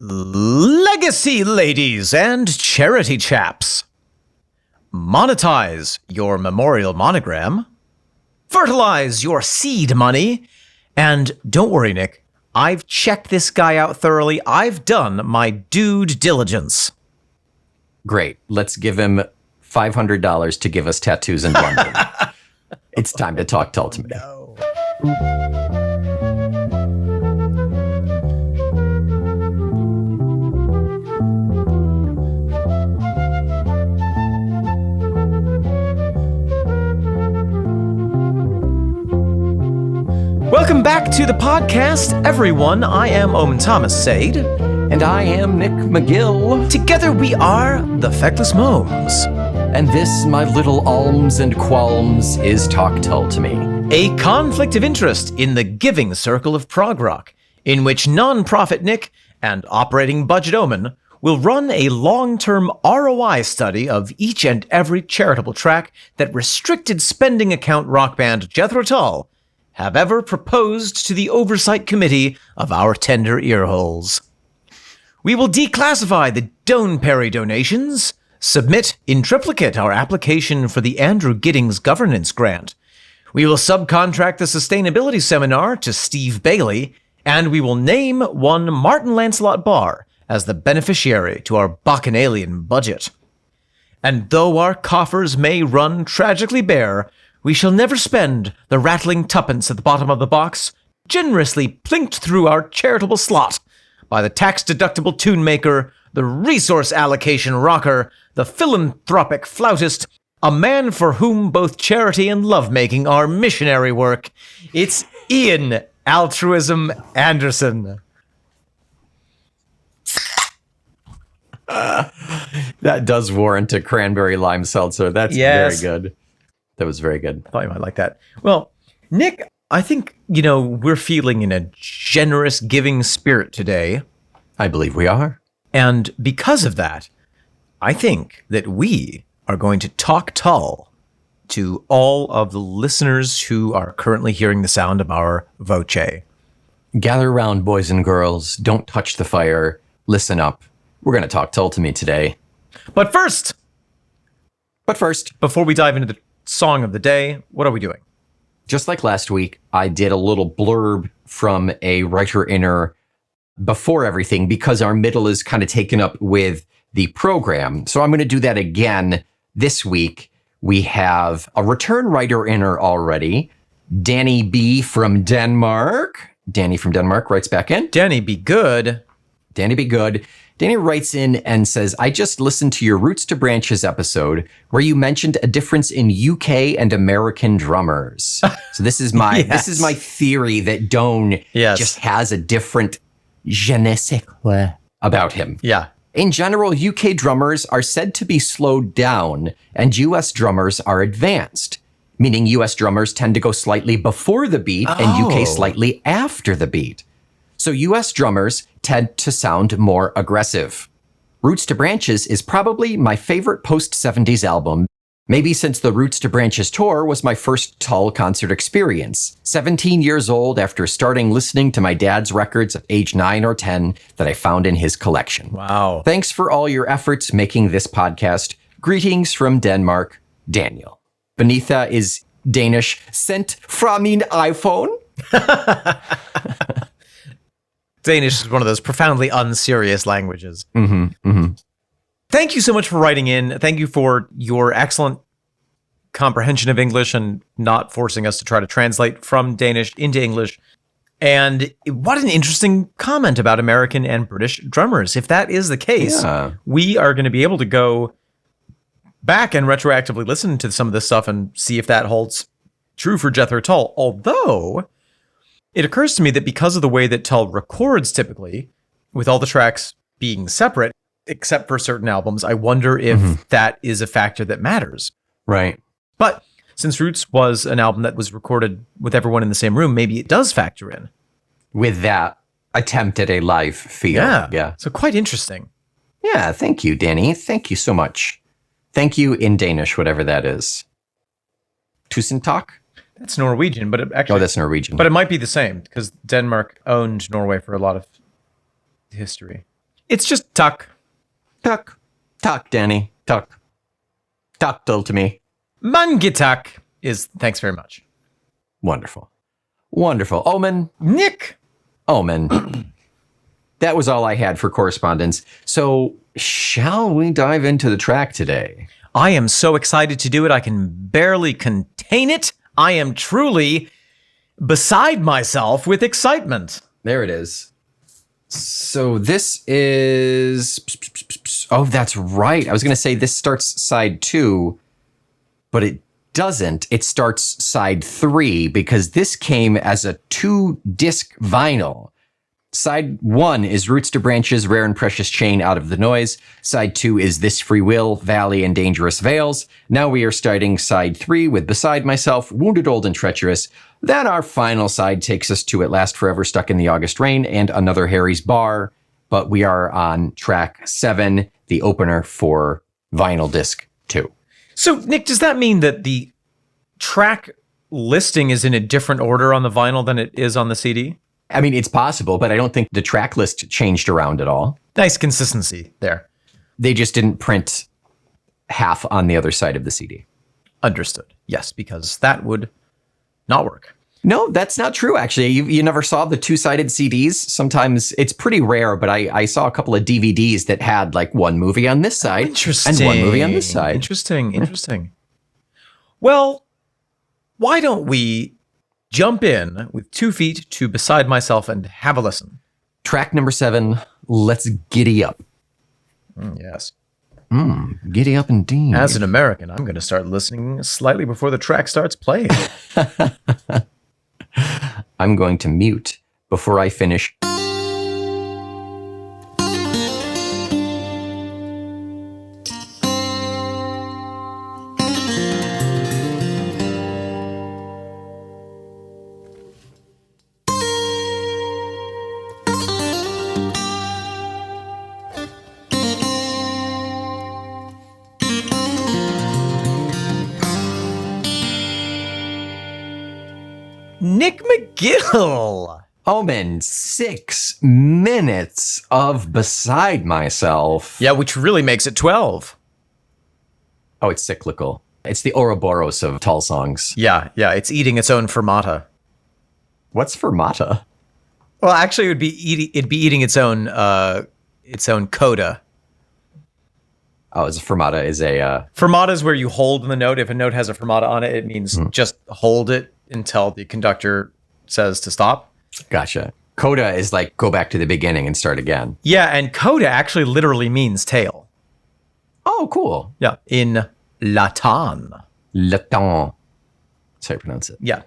Legacy ladies and charity chaps. Monetize your memorial monogram. Fertilize your seed money. And don't worry, Nick. I've checked this guy out thoroughly. I've done my due diligence. Great. Let's give him $500 to give us tattoos in London. It's time to talk Tull to me. No. Welcome back to the podcast, everyone. I am Omen Thomas Sade. And I am Nick McGill. Together we are the Feckless Momes. And this, my little alms and qualms, is Talk Tull to Me. A conflict of interest in the giving circle of prog rock, in which non-profit Nick and operating budget Omen will run a long-term ROI study of each and every charitable track that restricted spending account rock band Jethro Tull have ever proposed to the oversight committee of our tender earholes. We will declassify the Doan Perry donations, submit in triplicate our application for the Andrew Giddings Governance Grant. We will subcontract the sustainability seminar to Steve Bailey, and we will name one Martin Lancelot Barr as the beneficiary to our bacchanalian budget. And though our coffers may run tragically bare, we shall never spend the rattling tuppence at the bottom of the box, generously plinked through our charitable slot by the tax-deductible tune maker, the resource allocation rocker, the philanthropic flautist, a man for whom both charity and lovemaking are missionary work. It's Ian Altruism Anderson. That does warrant a cranberry lime seltzer. That's very good. That was very good. I thought you might like that. Well, Nick, I think, we're feeling in a generous giving spirit today. I believe we are. And because of that, I think that we are going to talk Tull to all of the listeners who are currently hearing the sound of our voce. Gather around, boys and girls. Don't touch the fire. Listen up. We're going to talk Tull to Me today. But first, before we dive into the song of the day, what are we doing? Just like last week, I did a little blurb from a writer inner before everything because our middle is kind of taken up with the program. So I'm going to do that again this week. We have a return writer inner already, Danny B. from Denmark. Danny from Denmark writes back in. Danny, be good. Danny, be good. Danny writes in and says, I just listened to your Roots to Branches episode where you mentioned a difference in UK and American drummers. So this is my this is my theory that Doan just has a different je ne sais quoi about him. Yeah. In general, UK drummers are said to be slowed down and US drummers are advanced, meaning US drummers tend to go slightly before the beat and UK slightly after the beat. So US drummers tend to sound more aggressive. Roots to Branches is probably my favorite post-70s album, maybe since the Roots to Branches tour was my first Tull concert experience. 17 years old after starting listening to my dad's records at age 9 or 10 that I found in his collection. Wow. Thanks for all your efforts making this podcast. Greetings from Denmark, Daniel. Beneath that is Danish, sent from min iPhone. Danish is one of those profoundly unserious languages. Mm-hmm, mm-hmm. Thank you so much for writing in. Thank you for your excellent comprehension of English and not forcing us to try to translate from Danish into English. And what an interesting comment about American and British drummers. If that is the case, we are going to be able to go back and retroactively listen to some of this stuff and see if that holds true for Jethro Tull. Although it occurs to me that because of the way that Tull records typically, with all the tracks being separate, except for certain albums, I wonder if that is a factor that matters. Right. But since Roots was an album that was recorded with everyone in the same room, maybe it does factor in. With that attempt at a live feel. Yeah. So quite interesting. Yeah, thank you, Danny. Thank you so much. Thank you in Danish, whatever that is. Tusen tak? That's Norwegian, but it actually... Oh, that's Norwegian. But it might be the same, because Denmark owned Norway for a lot of history. It's just tuck. Tuck. Tuck, Danny. Tuck. Tuck Tull to me. Mangitak is thanks very much. Wonderful. Wonderful. Omen. Nick. Omen. That was all I had for correspondence. So, shall we dive into the track today? I am so excited to do it. I can barely contain it. I am truly beside myself with excitement. There it is. So this is... Oh, that's right. I was going to say this starts side 2, but it doesn't. It starts side 3 because this came as a 2-disc vinyl. Side 1 is Roots to Branches, Rare and Precious Chain Out of the Noise. Side 2 is This Free Will, Valley and Dangerous Veils. Now we are starting side 3 with Beside Myself, Wounded, Old and Treacherous. Then our final side takes us to At Last Forever, Stuck in the August Rain, and Another Harry's Bar. But we are on track 7, the opener for vinyl disc 2. So, Nick, does that mean that the track listing is in a different order on the vinyl than it is on the CD? I mean, it's possible, but I don't think the track list changed around at all. Nice consistency there. They just didn't print half on the other side of the CD. Understood. Yes, because that would not work. No, that's not true, actually. You never saw the 2-sided CDs? Sometimes it's pretty rare, but I saw a couple of DVDs that had like one movie on this side and one movie on this side. Interesting. Well, why don't we jump in with 2 feet to Beside Myself and have a listen. Track number 7, Let's Giddy Up. Yes. Giddy up indeed. As an American, I'm going to start listening slightly before the track starts playing. I'm going to mute before I finish. Nick McGill. Omen, 6 minutes of Beside Myself. Yeah, which really makes it 12. Oh, it's cyclical. It's the Ouroboros of Tull songs. Yeah, it's eating its own fermata. What's fermata? Well, actually, it'd be eating its own coda. Oh, fermata is a... Fermata is where you hold the note. If a note has a fermata on it, it means just hold it until the conductor says to stop. Gotcha. Coda is like go back to the beginning and start again. Yeah, and coda actually literally means tail. Oh, cool. Yeah, in Latin. Latin. That's how you pronounce it. Yeah.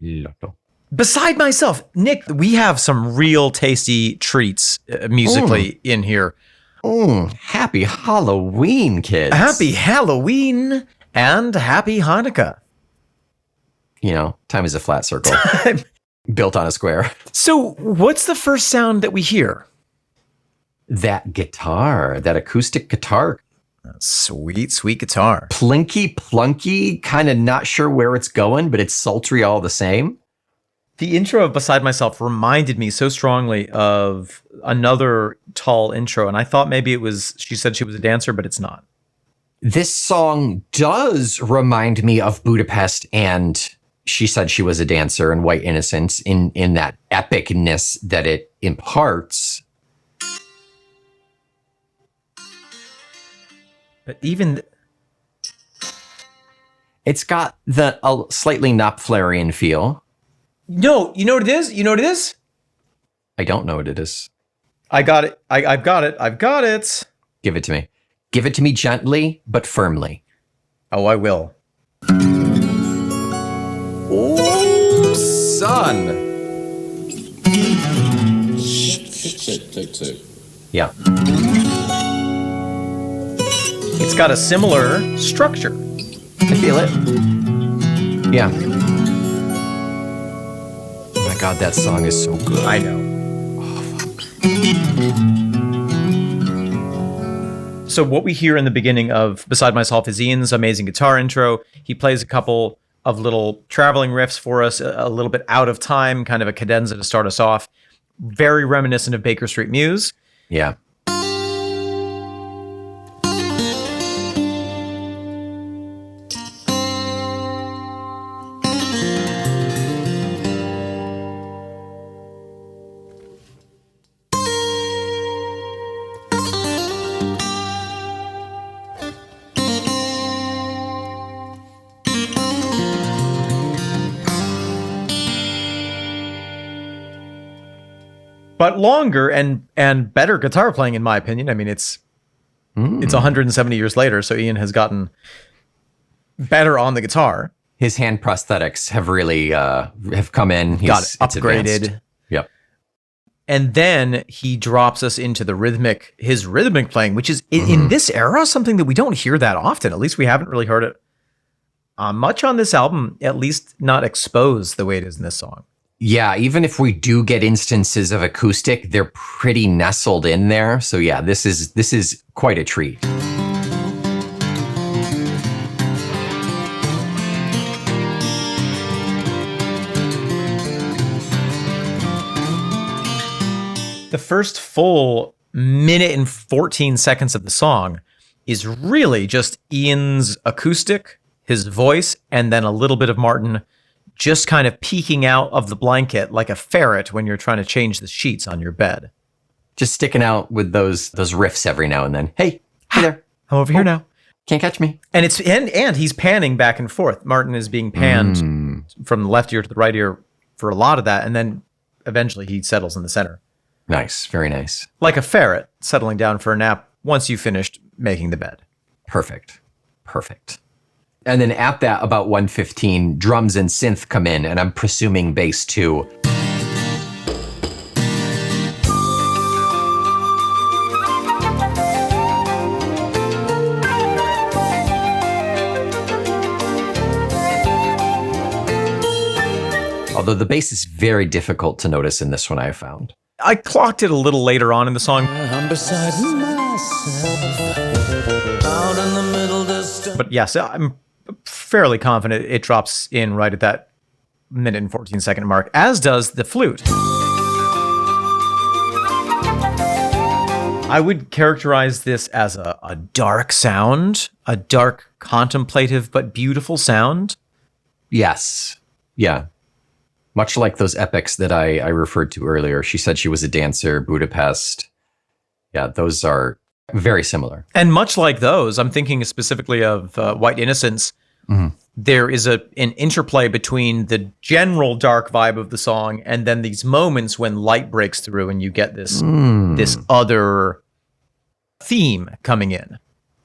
Latin. Beside Myself, Nick, we have some real tasty treats musically in here. Happy Halloween, kids. Happy Halloween and happy Hanukkah. You know, time is a flat circle. Built on a square. So what's the first sound that we hear? That guitar, that acoustic guitar. Sweet, sweet guitar. Plinky plunky, kind of not sure where it's going, but it's sultry all the same. The intro of Beside Myself reminded me so strongly of another Tull intro, and I thought maybe it was, she said she was a dancer, but it's not. This song does remind me of Budapest and She Said She Was a Dancer and White Innocence in that epicness that it imparts. But even... It's got a slightly Knopflerian feel. No, you know what it is? You know what it is? I don't know what it is. I got it. I've got it. Give it to me. Give it to me gently, but firmly. Oh, I will. Oh, son. Take two. Yeah. It's got a similar structure. I feel it. Yeah. Oh my God, that song is so good. I know. So what we hear in the beginning of Beside Myself is Ian's amazing guitar intro. He plays a couple of little traveling riffs for us, a little bit out of time, kind of a cadenza to start us off. Very reminiscent of Baker Street Muse. Yeah. But longer and better guitar playing, in my opinion. I mean, it's 170 years later, so Ian has gotten better on the guitar. His hand prosthetics have really have come in. Got It's upgraded. advanced. Yep. And then he drops us into his rhythmic playing, which is in this era something that we don't hear that often. At least we haven't really heard it much on this album, at least not exposed the way it is in this song. Yeah, even if we do get instances of acoustic, they're pretty nestled in there. So yeah, this is quite a treat. The first full minute and 14 seconds of the song is really just Ian's acoustic, his voice, and then a little bit of Martin just kind of peeking out of the blanket like a ferret when you're trying to change the sheets on your bed. Just sticking out with those riffs every now and then. Hey there. I'm over here now. Can't catch me. And it's and he's panning back and forth. Martin is being panned from the left ear to the right ear for a lot of that, and then eventually he settles in the center. Nice. Very nice. Like a ferret settling down for a nap once you've finished making the bed. Perfect. And then at that, about 1:15, drums and synth come in, and I'm presuming bass too. Although the bass is very difficult to notice in this one, I found. I clocked it a little later on in the song. I'm beside myself, out in the middle distance. But yes, I'm fairly confident it drops in right at that minute and 14 second mark, as does the flute. I would characterize this as a dark sound, a dark, contemplative, but beautiful sound. Yes. Yeah. Much like those epics that I referred to earlier. She said she was a dancer, Budapest. Yeah, those are very similar. And much like those, I'm thinking specifically of White Innocence. There is an interplay between the general dark vibe of the song and then these moments when light breaks through and you get this other theme coming in.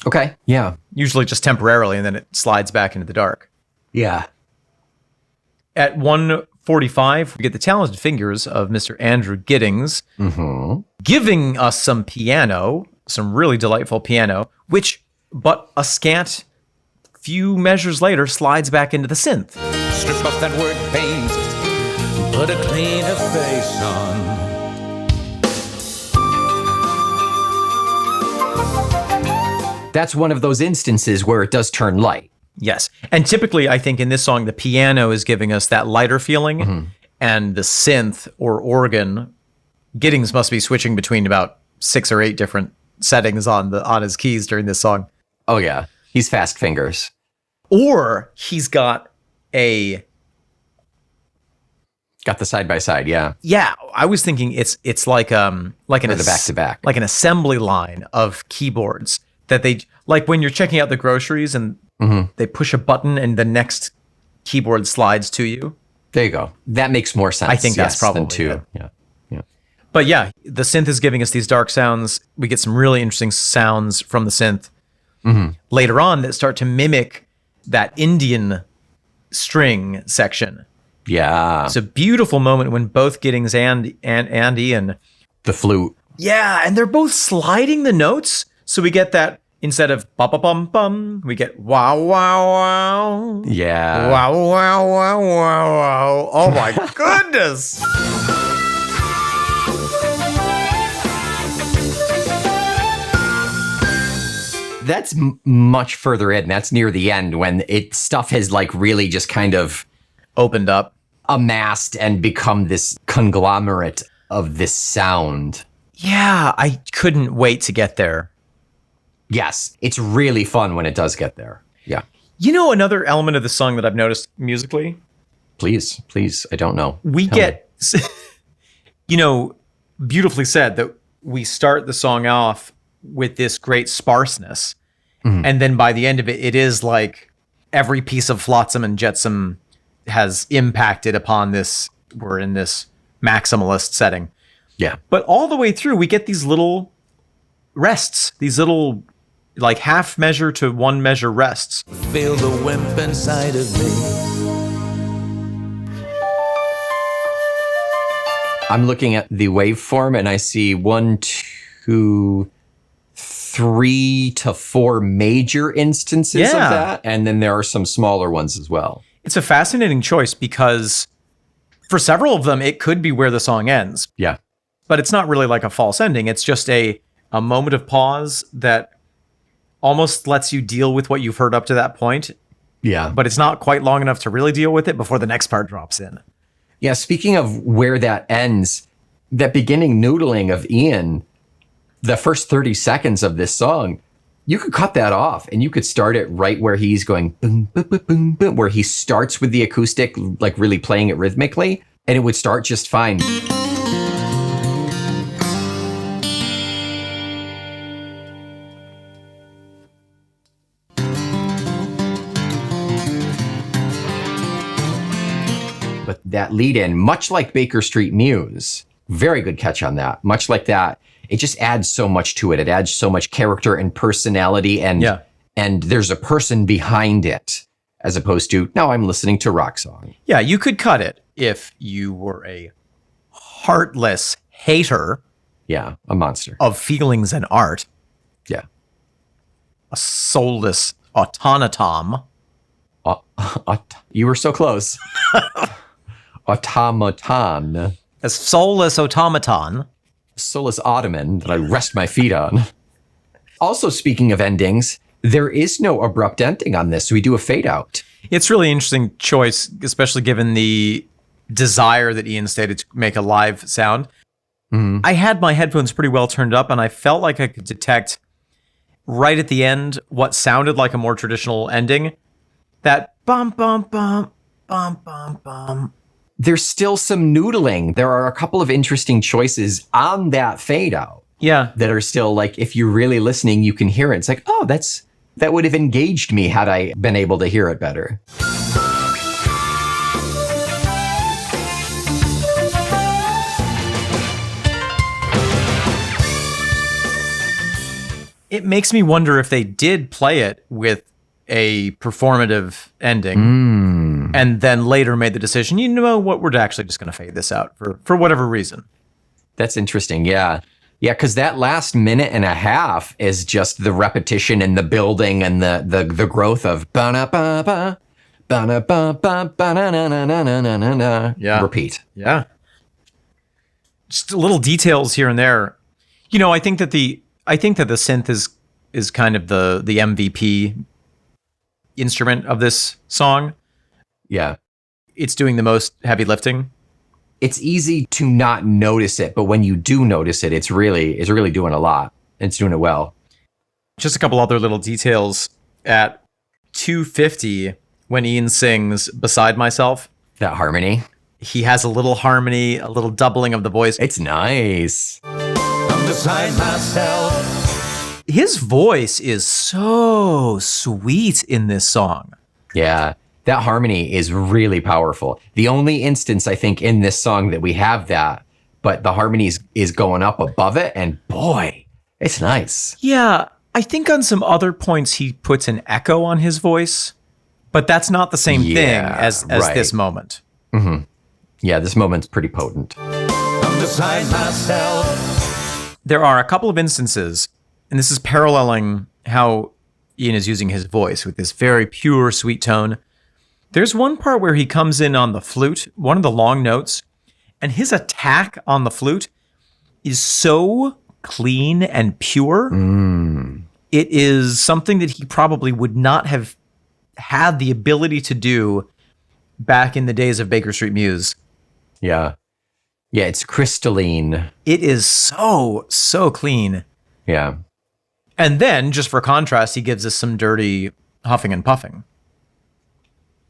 Okay. Yeah. Usually just temporarily, and then it slides back into the dark. Yeah. At 1:45, we get the talented fingers of Mr. Andrew Giddings giving us some piano, some really delightful piano, which, but a scant few measures later, slides back into the synth. Strip off that word paint, put a cleaner face on. That's one of those instances where it does turn light. Yes. And typically, I think in this song, the piano is giving us that lighter feeling, and the synth or organ, Giddings must be switching between about 6 or 8 different settings on his keys during this song. Oh, yeah. He's fast fingers. Or he's got Got the side-by-side, yeah. Yeah, I was thinking it's like an the back-to-back. like an assembly line of keyboards that they, like when you're checking out the groceries and they push a button and the next keyboard slides to you. There you go. That makes more sense. I think that's probably than two. it. Yeah. But yeah, the synth is giving us these dark sounds. We get some really interesting sounds from the synth later on that start to mimic that Indian string section. Yeah. It's a beautiful moment when both Giddings and Ian. The flute. Yeah, and they're both sliding the notes. So we get that instead of ba-ba-bum-bum, we get wow, wow, wow. Yeah. Wow, wow, wow, wow, wow. Oh my goodness. That's much further in. That's near the end when stuff has like really just kind of Opened up. amassed and become this conglomerate of this sound. Yeah, I couldn't wait to get there. Yes, it's really fun when it does get there. Yeah. You know, another element of the song that I've noticed musically? Please, I don't know. We Tell get, you know, beautifully said that we start the song off with this great sparseness. And then by the end of it, it is like every piece of flotsam and jetsam has impacted upon this. We're in this maximalist setting. Yeah. But all the way through, we get these little rests, these little like half measure to one measure rests. Feel the wimp inside of me. I'm looking at the waveform and I see 1, 2, 3 to 4 major instances of that. And then there are some smaller ones as well. It's a fascinating choice because for several of them, it could be where the song ends. Yeah. But it's not really like a false ending. It's just a moment of pause that almost lets you deal with what you've heard up to that point. Yeah. But it's not quite long enough to really deal with it before the next part drops in. Yeah. Speaking of where that ends, that beginning noodling of Ian, the first 30 seconds of this song, you could cut that off and you could start it right where he's going boom, boom, boom, boom, boom, where he starts with the acoustic, like really playing it rhythmically, and it would start just fine. But that lead in, much like Baker Street Muse, very good catch on that. Much like that, it just adds so much to it. It adds so much character and personality, and there's a person behind it, as opposed to, now I'm listening to rock song. Yeah, you could cut it if you were a heartless hater. Yeah, a monster. Of feelings and art. Yeah. A soulless automaton. You were so close. Automaton. A soulless automaton. Soulless ottoman that I rest my feet on. Also, speaking of endings, there is no abrupt ending on this. So we do a fade out. It's really interesting choice, especially given the desire that Ian stated to make a live sound. I had my headphones pretty well turned up, and I felt like I could detect right at the end what sounded like a more traditional ending. That bum, bum, bum, bum, bum, bum. There's still some noodling. There are a couple of interesting choices on that fade out. Yeah. That are still like, if you're really listening, you can hear it. It's like, oh, that would have engaged me had I been able to hear it better. It makes me wonder if they did play it with a performative ending and then later made the decision, you know what, we're actually just going to fade this out for whatever reason. That's interesting. Yeah. Yeah, because that last minute and a half is just the repetition and the building and the growth of ba-na-ba-ba, ba-na-ba-ba, ba-na-na-na-na-na-na-na. Yeah. Repeat. Yeah. Just little details here and there. You know, I think that the synth is kind of the MVP instrument of this song. Yeah. It's doing the most heavy lifting. It's easy to not notice it, but when you do notice it, it's really doing a lot. It's doing it well. Just a couple other little details. At 2:50, when Ian sings Beside Myself, that harmony, he has a little harmony, a little doubling of the voice. It's nice. I'm beside myself. His voice is so sweet in this song. Yeah. That harmony is really powerful. The only instance, I think, in this song that we have that, but the harmony is going up above it, and boy, it's nice. Yeah, I think on some other points he puts an echo on his voice, but that's not the same thing as right. This moment. Mm-hmm. Yeah, this moment's pretty potent. I'm beside myself. There are a couple of instances, and this is paralleling how Ian is using his voice with this very pure, sweet tone. There's one part where he comes in on the flute, one of the long notes, and his attack on the flute is so clean and pure. It is something that he probably would not have had the ability to do back in the days of Baker Street Muse. Yeah. Yeah, it's crystalline. It is so clean. Yeah. And then, just for contrast, he gives us some dirty huffing and puffing.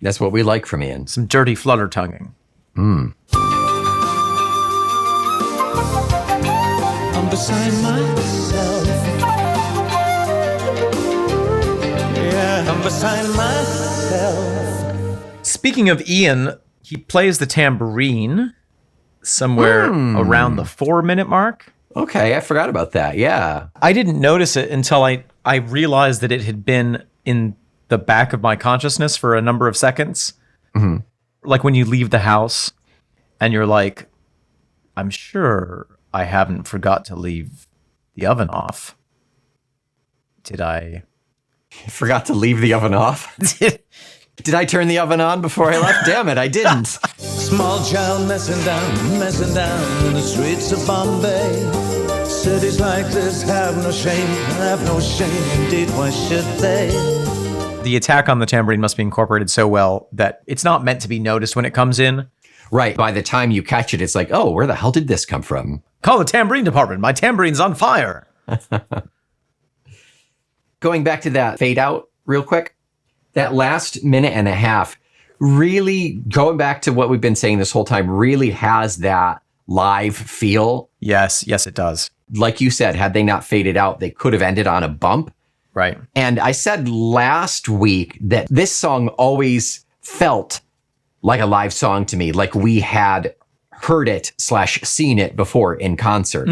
That's what we like from Ian. Some dirty flutter tonguing. I'm beside myself. Yeah, I'm beside myself. Speaking of Ian, he plays the tambourine somewhere around the 4-minute mark. Okay, I forgot about that. Yeah. I didn't notice it until I realized that it had been in the back of my consciousness for a number of seconds. Mm-hmm. Like when you leave the house and you're like, I'm sure I haven't forgot to leave the oven off. Did I? Forgot to leave the oven off. Did I turn the oven on before I left? Damn it, I didn't. Small child messing down in the streets of Bombay. Cities like this have no shame indeed, why should they? The attack on the tambourine must be incorporated so well that it's not meant to be noticed when it comes in. Right, by the time you catch it, it's like, oh, where the hell did this come from? Call the tambourine department, my tambourine's on fire. Going back to that fade out real quick, that last minute and a half, really going back to what we've been saying this whole time, really has that live feel. Yes, it does. Like you said, had they not faded out, they could have ended on a bump. Right. And I said last week that this song always felt like a live song to me, like we had heard it / seen it before in concert.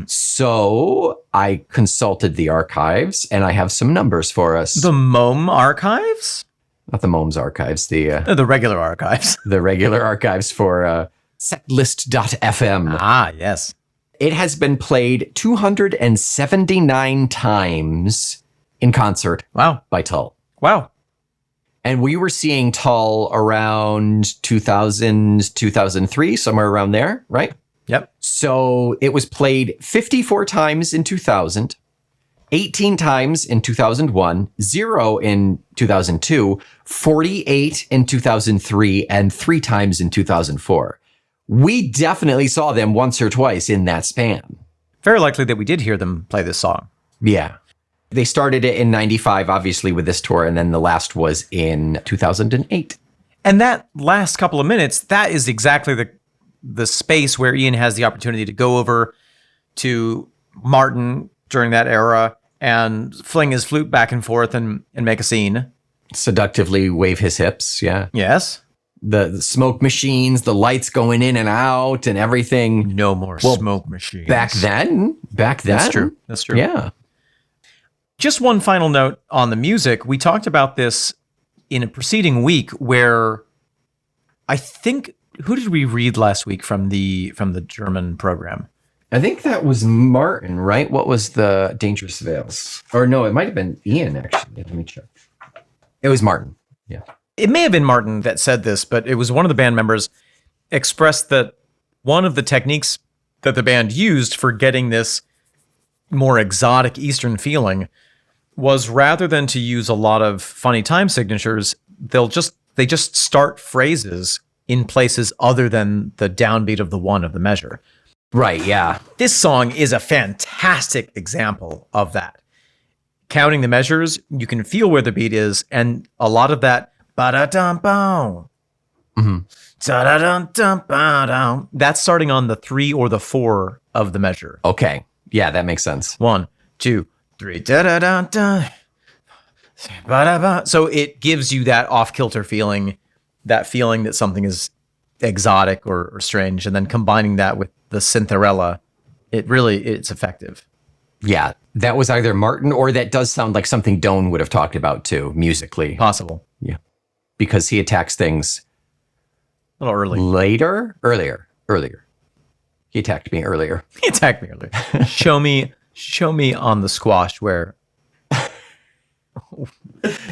So I consulted the archives and I have some numbers for us. The MOM archives? Not the MOM's archives, the regular archives. the regular archives for setlist.fm. Ah, yes. It has been played 279 times in concert. Wow. By Tull. Wow. And we were seeing Tull around 2000, 2003, somewhere around there, right? Yep. So it was played 54 times in 2000, 18 times in 2001, 0 in 2002, 48 in 2003, and 3 times in 2004. We definitely saw them once or twice in that span. Very likely that we did hear them play this song. Yeah. They started it in 95, obviously, with this tour, and then the last was in 2008. And that last couple of minutes, that is exactly the space where Ian has the opportunity to go over to Martin during that era and fling his flute back and forth and make a scene. Seductively wave his hips, yeah. Yes. The smoke machines, the lights going in and out and everything. No more smoke machines. Back then. That's true. Yeah. Just one final note on the music. We talked about this in a preceding week where I think, who did we read last week from the German program? I think that was Martin, right? What was the Dangerous Veils? Or no, it might have been Ian, actually. Let me check. It was Martin. Yeah. It may have been Martin that said this, but it was one of the band members expressed that one of the techniques that the band used for getting this more exotic Eastern feeling was rather than to use a lot of funny time signatures, they just start phrases in places other than the downbeat of the one of the measure. Right, yeah. This song is a fantastic example of that. Counting the measures, you can feel where the beat is, and a lot of that ba-da-dum-bow. Da-da-dum-dum-ba-dum. That's starting on the 3 or the 4 of the measure. Okay. Yeah, that makes sense. 1, 2, 3. Da-da-dum-dum. Ba-da-ba. So it gives you that off-kilter feeling, that feeling that something is exotic or strange, and then combining that with the syntharella, it's effective. Yeah, that was either Martin or that does sound like something Doan would have talked about too, musically. Possible. Yeah. Because he attacks things a little early. Earlier. He attacked me earlier. Show me on the squash where...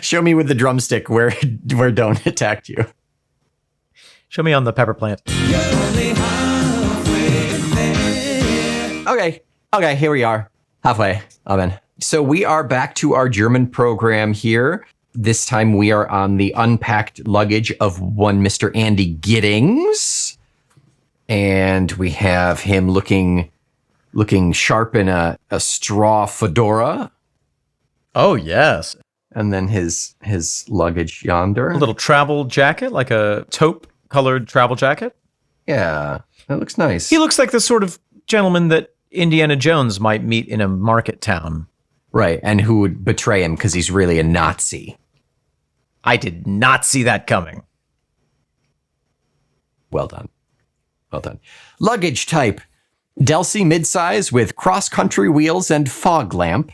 Show me with the drumstick where Doan attacked you. Show me on the pepper plant. Okay, here we are. Halfway. Amen. So we are back to our German program here. This time we are on the unpacked luggage of one Mr. Andy Giddings. And we have him looking sharp in a straw fedora. Oh, yes. And then his luggage yonder. A little travel jacket, like a taupe-colored travel jacket. Yeah, that looks nice. He looks like the sort of gentleman that Indiana Jones might meet in a market town. Right, and who would betray him because he's really a Nazi. I did not see that coming. Well done. Well done. Luggage type. Delsey midsize with cross-country wheels and fog lamp.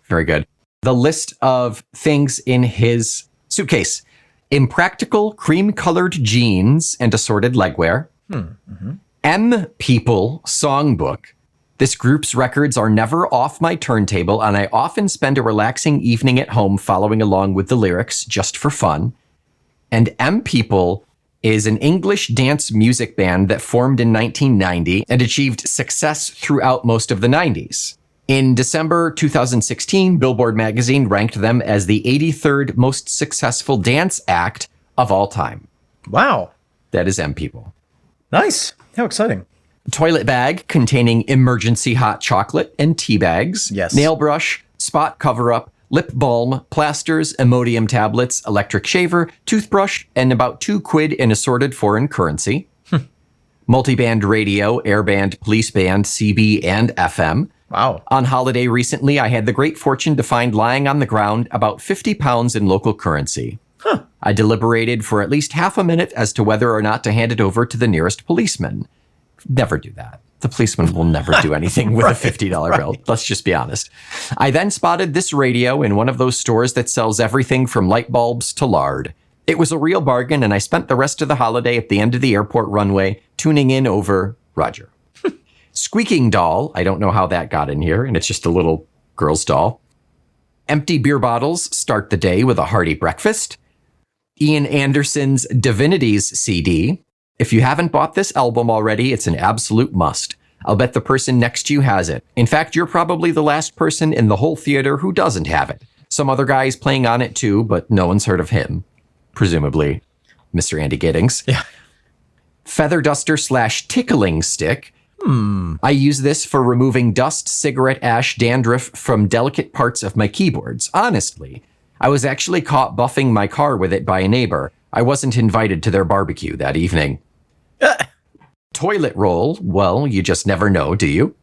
Very good. The list of things in his suitcase. Impractical cream-colored jeans and assorted legwear. M People songbook. This group's records are never off my turntable, and I often spend a relaxing evening at home following along with the lyrics just for fun. And M People is an English dance music band that formed in 1990 and achieved success throughout most of the 90s. In December 2016, Billboard magazine ranked them as the 83rd most successful dance act of all time. Wow. That is M People. Nice. How exciting. Toilet bag containing emergency hot chocolate and tea bags. Yes. Nail brush, spot cover-up, lip balm, plasters, Imodium tablets, electric shaver, toothbrush, and about £2 in assorted foreign currency. Multiband radio, airband, police band, CB, and FM. Wow. On holiday recently, I had the great fortune to find lying on the ground about 50 pounds in local currency. I deliberated for at least half a minute as to whether or not to hand it over to the nearest policeman. Never do that. The policeman will never do anything with a $50 bill. Let's just be honest. I then spotted this radio in one of those stores that sells everything from light bulbs to lard. It was a real bargain, and I spent the rest of the holiday at the end of the airport runway tuning in over Roger. Squeaking doll. I don't know how that got in here, and it's just a little girl's doll. Empty beer bottles start the day with a hearty breakfast. Ian Anderson's Divinities CD. If you haven't bought this album already, it's an absolute must. I'll bet the person next to you has it. In fact, you're probably the last person in the whole theater who doesn't have it. Some other guy is playing on it too, but no one's heard of him. Presumably, Mr. Andy Giddings. Yeah. Feather duster / tickling stick. I use this for removing dust, cigarette ash, dandruff from delicate parts of my keyboards. Honestly, I was actually caught buffing my car with it by a neighbor. I wasn't invited to their barbecue that evening. Toilet roll. Well, you just never know, do you?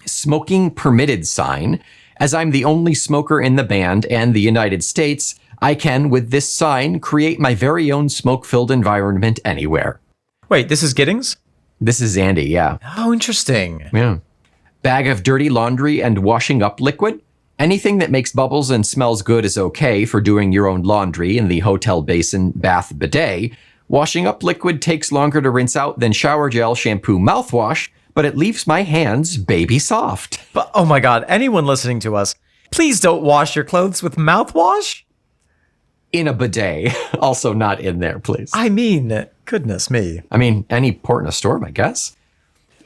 Smoking permitted sign. As I'm the only smoker in the band and the United States, I can, with this sign, create my very own smoke-filled environment anywhere. Wait, this is Giddings? This is Andy, yeah. Oh, interesting. Yeah. Bag of dirty laundry and washing up liquid. Anything that makes bubbles and smells good is okay for doing your own laundry in the hotel basin bath bidet. Washing up liquid takes longer to rinse out than shower gel, shampoo, mouthwash, but it leaves my hands baby soft. But, oh my God, anyone listening to us, please don't wash your clothes with mouthwash. In a bidet. Also not in there, please. I mean, goodness me. I mean, any port in a storm, I guess.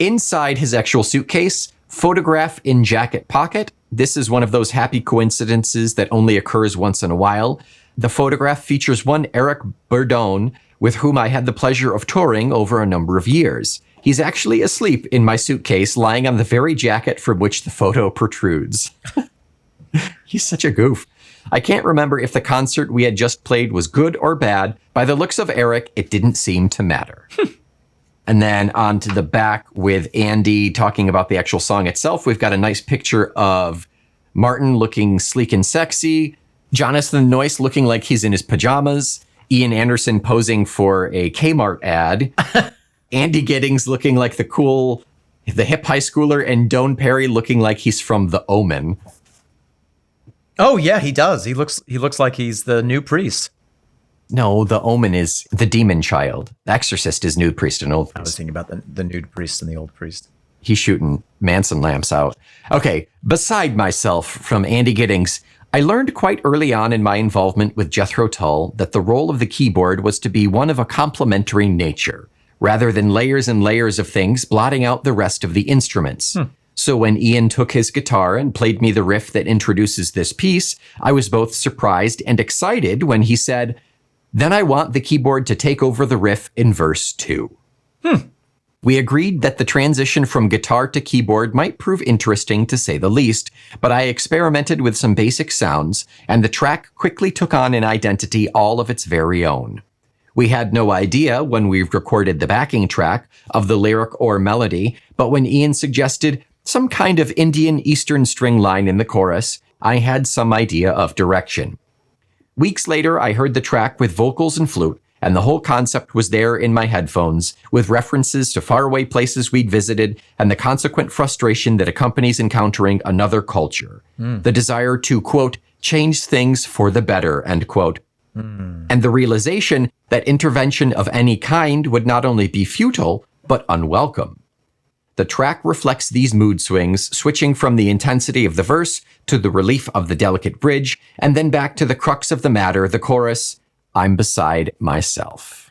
Inside his actual suitcase, photograph in jacket pocket. This is one of those happy coincidences that only occurs once in a while. The photograph features one Eric Bourdon, with whom I had the pleasure of touring over a number of years. He's actually asleep in my suitcase, lying on the very jacket from which the photo protrudes. He's such a goof. I can't remember if the concert we had just played was good or bad. By the looks of Eric, it didn't seem to matter. And then on to the back with Andy talking about the actual song itself. We've got a nice picture of Martin looking sleek and sexy, Jonathan Noyce looking like he's in his pajamas, Ian Anderson posing for a Kmart ad, Andy Giddings looking like the hip high schooler, and Doan Perry looking like he's from The Omen. Oh yeah, he does. He looks like he's the new priest. No, The Omen is the demon child. The Exorcist is nude priest and old priest. I was thinking about the nude priest and the old priest. He's shooting Manson lamps out. Okay, beside myself from Andy Giddings. I learned quite early on in my involvement with Jethro Tull that the role of the keyboard was to be one of a complementary nature, rather than layers and layers of things blotting out the rest of the instruments. So when Ian took his guitar and played me the riff that introduces this piece, I was both surprised and excited when he said, "Then I want the keyboard to take over the riff in verse 2. We agreed that the transition from guitar to keyboard might prove interesting to say the least, but I experimented with some basic sounds, and the track quickly took on an identity all of its very own. We had no idea when we recorded the backing track of the lyric or melody, but when Ian suggested some kind of Indian Eastern string line in the chorus, I had some idea of direction. Weeks later, I heard the track with vocals and flute, and the whole concept was there in my headphones, with references to faraway places we'd visited and the consequent frustration that accompanies encountering another culture. The desire to, quote, change things for the better, end quote. And the realization that intervention of any kind would not only be futile, but unwelcome. The track reflects these mood swings, switching from the intensity of the verse to the relief of the delicate bridge, and then back to the crux of the matter, the chorus, I'm beside myself.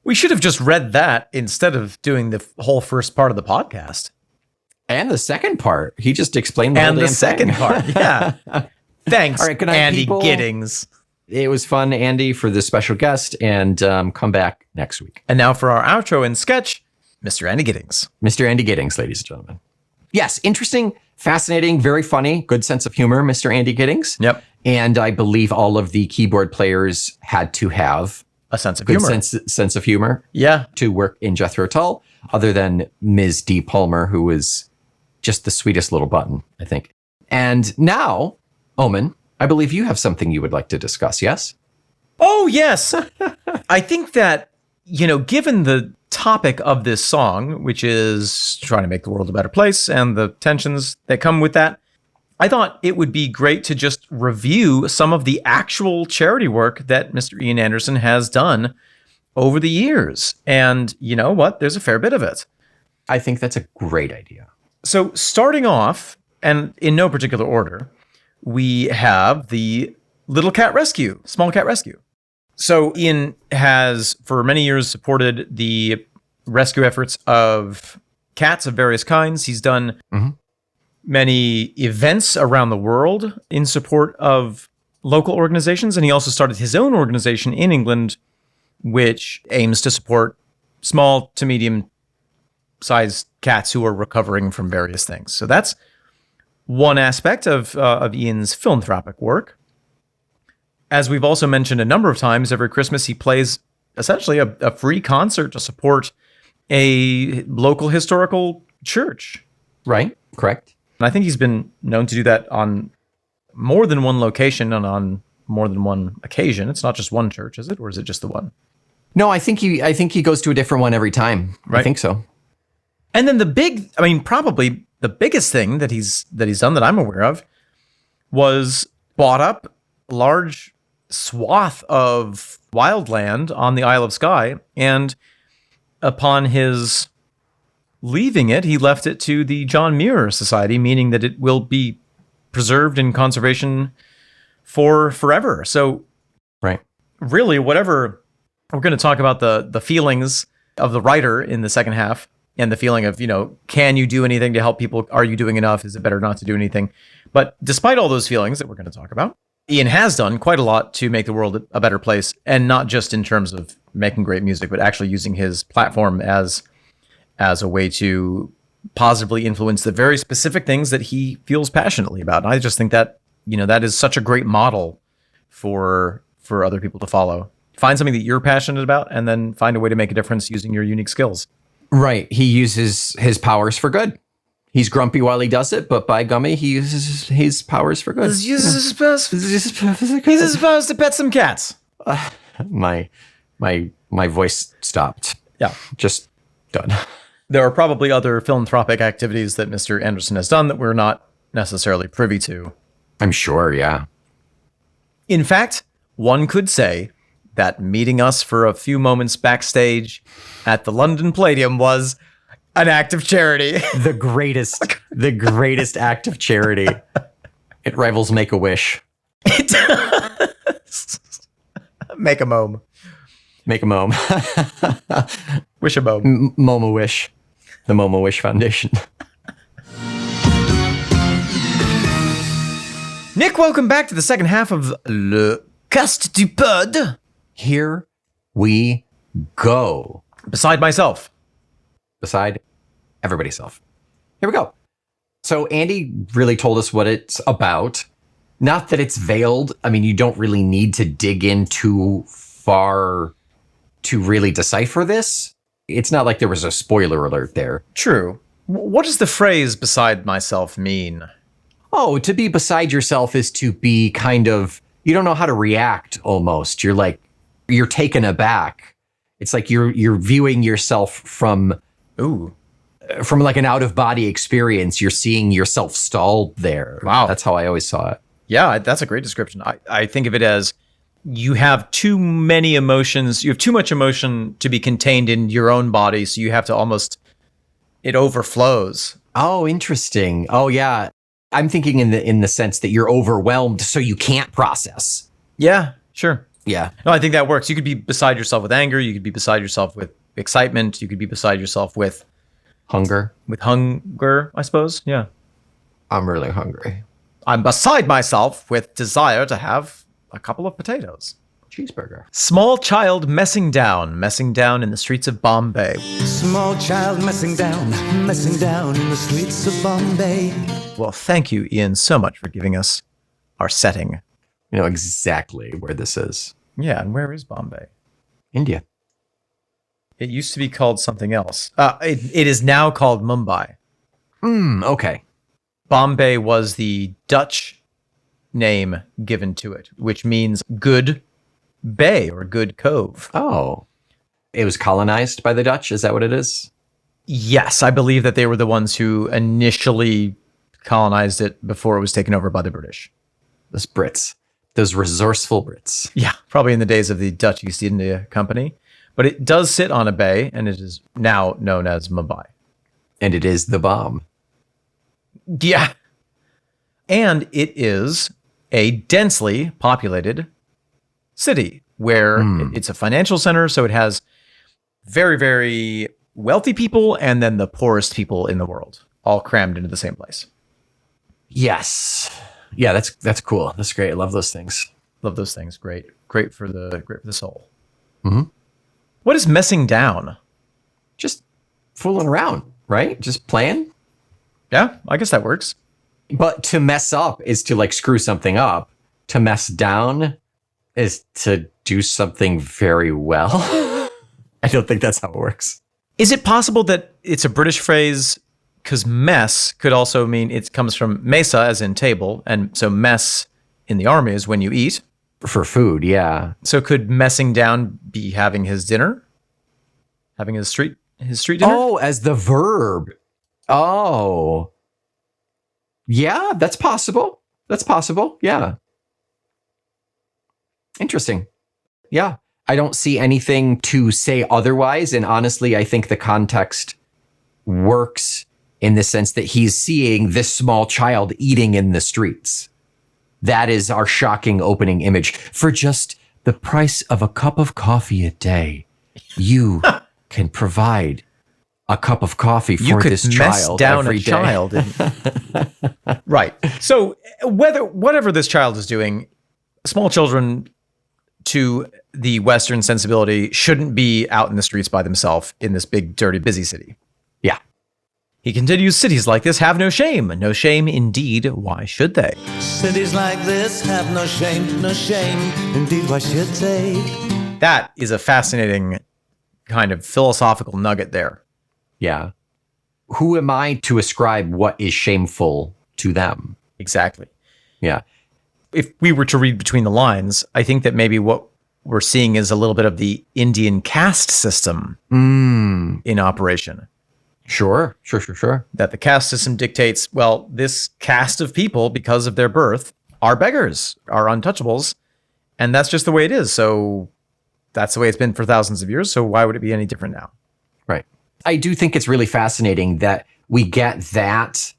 We should have just read that instead of doing the whole first part of the podcast. And the second part, he just explained the whole And the damn second thing. part, yeah. Thanks, All right, good night, Andy people. Giddings. It was fun, Andy, for the special guest, and come back next week. And now for our outro and sketch, Mr. Andy Giddings. Mr. Andy Giddings, ladies and gentlemen. Yes, interesting, fascinating, very funny, good sense of humor, Mr. Andy Giddings. Yep. And I believe all of the keyboard players had to have A sense of good humor. sense of humor Yeah. to work in Jethro Tull, other than Ms. D. Palmer, who was just the sweetest little button, I think. And now, Omen, I believe you have something you would like to discuss, yes? Oh, yes. I think that, given the topic of this song, which is trying to make the world a better place and the tensions that come with that, I thought it would be great to just review some of the actual charity work that Mr. Ian Anderson has done over the years. And you know what? There's a fair bit of it. I think that's a great idea. So starting off, and in no particular order, we have the Little Cat Rescue, Small Cat Rescue. So Ian has for many years supported the rescue efforts of cats of various kinds. He's done many events around the world in support of local organizations, and he also started his own organization in England, which aims to support small to medium-sized cats who are recovering from various things. So that's one aspect of Ian's philanthropic work. As we've also mentioned a number of times, every Christmas he plays essentially a free concert to support a local historical church. Right? Correct. And I think he's been known to do that on more than one location and on more than one occasion. It's not just one church, is it? Or is it just the one? No, I think he goes to a different one every time. Right. I think so. And then probably the biggest thing that he's done that I'm aware of was bought up a large swath of wildland on the Isle of Skye, and upon his leaving it, he left it to the John Muir Society, meaning that it will be preserved in conservation for forever. So Right. really, whatever, we're going to talk about the feelings of the writer in the second half, and the feeling of, can you do anything to help people? Are you doing enough? Is it better not to do anything? But despite all those feelings that we're going to talk about, Ian has done quite a lot to make the world a better place, and not just in terms of making great music, but actually using his platform as a way to positively influence the very specific things that he feels passionately about. And I just think that, that is such a great model for other people to follow. Find something that you're passionate about, and then find a way to make a difference using your unique skills. Right. He uses his powers for good. He's grumpy while he does it, but by gummy, he uses his powers for good. He's supposed to pet some cats. My voice stopped. Yeah. Just done. There are probably other philanthropic activities that Mr. Anderson has done that we're not necessarily privy to. I'm sure, yeah. In fact, one could say that meeting us for a few moments backstage at the London Palladium was an act of charity. The greatest act of charity. It rivals Make-A-Wish. It does. Make a mome. Make a mome. Wish a mome. Momo-Wish. The Momo-Wish Foundation. Nick, welcome back to the second half of Le Cast du Pod. Here we go. Beside myself. beside everybody's self. Here we go. So Andy really told us what it's about. Not that it's veiled. I mean, you don't really need to dig in too far to really decipher this. It's not like there was a spoiler alert there. True. What does the phrase beside myself mean? Oh, to be beside yourself is to be kind of, you don't know how to react almost. You're taken aback. It's like you're viewing yourself from like an out of body experience. You're seeing yourself stalled there. Wow. That's how I always saw it. Yeah, that's a great description. I think of it as you have too many emotions. You have too much emotion to be contained in your own body. So you have to almost, it overflows. Oh, interesting. Oh, yeah. I'm thinking in the sense that you're overwhelmed, so you can't process. Yeah, sure. Yeah. No, I think that works. You could be beside yourself with anger. You could be beside yourself with excitement. You could be beside yourself with Hunger. With hunger, I suppose. Yeah. I'm really hungry. I'm beside myself with desire to have a couple of potatoes. Cheeseburger. Small child messing down in the streets of Bombay. Small child messing down in the streets of Bombay. Well, thank you, Ian, so much for giving us our setting. You know exactly where this is. Yeah, and where is Bombay? India. It used to be called something else. It is now called Mumbai. Okay. Bombay was the Dutch name given to it, which means good bay or good cove. Oh. It was colonized by the Dutch? Is that what it is? Yes, I believe that they were the ones who initially colonized it before it was taken over by the British. Those Brits. Those resourceful Brits. Yeah, probably in the days of the Dutch East India Company. But it does sit on a bay, and it is now known as Mumbai. And it is the bomb. Yeah. And it is a densely populated city where it's a financial center, so it has very, very wealthy people and then the poorest people in the world, all crammed into the same place. Yes. Yeah, that's cool. That's great. I love those things. Love those things. Great for the soul. Mm-hmm. What is messing down? Just fooling around, right? Just playing. Yeah, I guess that works. But to mess up is to like screw something up. To mess down is to do something very well. I don't think that's how it works. Is it possible that it's a British phrase? Because mess could also mean it comes from mesa, as in table. And so mess in the army is when you eat. For food, yeah. So could messing down be having his dinner? Having his street dinner? Oh, as the verb. Oh. Yeah, that's possible. That's possible. Yeah. Interesting. Yeah. I don't see anything to say otherwise. And honestly, I think the context works in the sense that he's seeing this small child eating in the streets. That is our shocking opening image. For just the price of a cup of coffee a day, you can provide a cup of coffee for this child every day. You could mess down a child. Right. So whatever this child is doing, small children to the Western sensibility shouldn't be out in the streets by themselves in this big, dirty, busy city. Yeah. He continues, cities like this have no shame. No shame indeed. Why should they? Cities like this have no shame, indeed, why should they? That is a fascinating kind of philosophical nugget there. Yeah. Who am I to ascribe what is shameful to them? Exactly. Yeah. If we were to read between the lines, I think that maybe what we're seeing is a little bit of the Indian caste system in operation. Sure. That the caste system dictates, well, this caste of people, because of their birth, are beggars, are untouchables, and that's just the way it is. So that's the way it's been for thousands of years, so why would it be any different now? Right. I do think it's really fascinating that we get that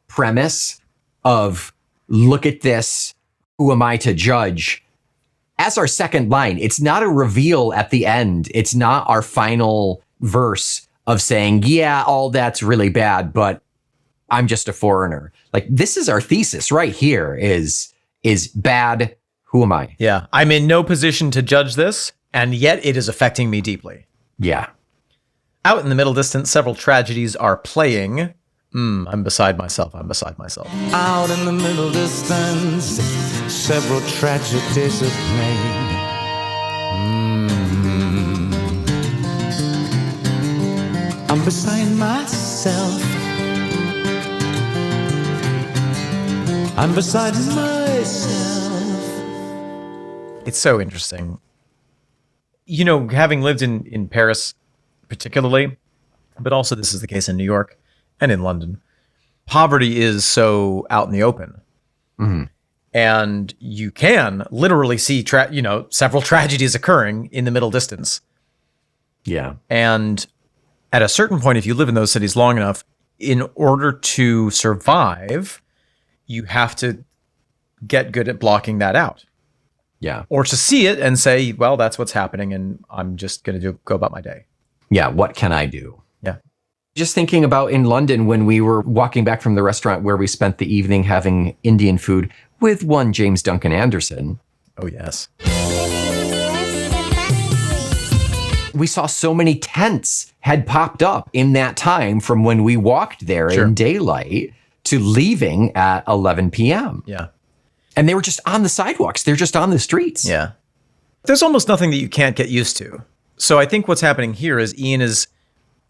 premise of, look at this, who am I to judge? As our second line, it's not a reveal at the end. It's not our final verse of saying, yeah, all that's really bad, but I'm just a foreigner. Like, this is our thesis right here is bad. Who am I? Yeah. I'm in no position to judge this, and yet it is affecting me deeply. Yeah. Out in the middle distance, several tragedies are playing. I'm beside myself. I'm beside myself. Out in the middle distance, several tragedies are playing. I'm beside myself. I'm beside myself. It's so interesting. You know, having lived in Paris particularly, but also this is the case in New York and in London, poverty is so out in the open. Mm-hmm. And you can literally see, several tragedies occurring in the middle distance. Yeah. And at a certain point, if you live in those cities long enough, in order to survive, you have to get good at blocking that out. Yeah. Or to see it and say, well, that's what's happening, and I'm just going to go about my day. Yeah. What can I do? Yeah. Just thinking about in London when we were walking back from the restaurant where we spent the evening having Indian food with one James Duncan Anderson. Oh, yes. We saw so many tents had popped up in that time from when we walked there in daylight to leaving at 11 p.m. Yeah. And they were just on the sidewalks. They're just on the streets. Yeah. There's almost nothing that you can't get used to. So I think what's happening here is Ian is,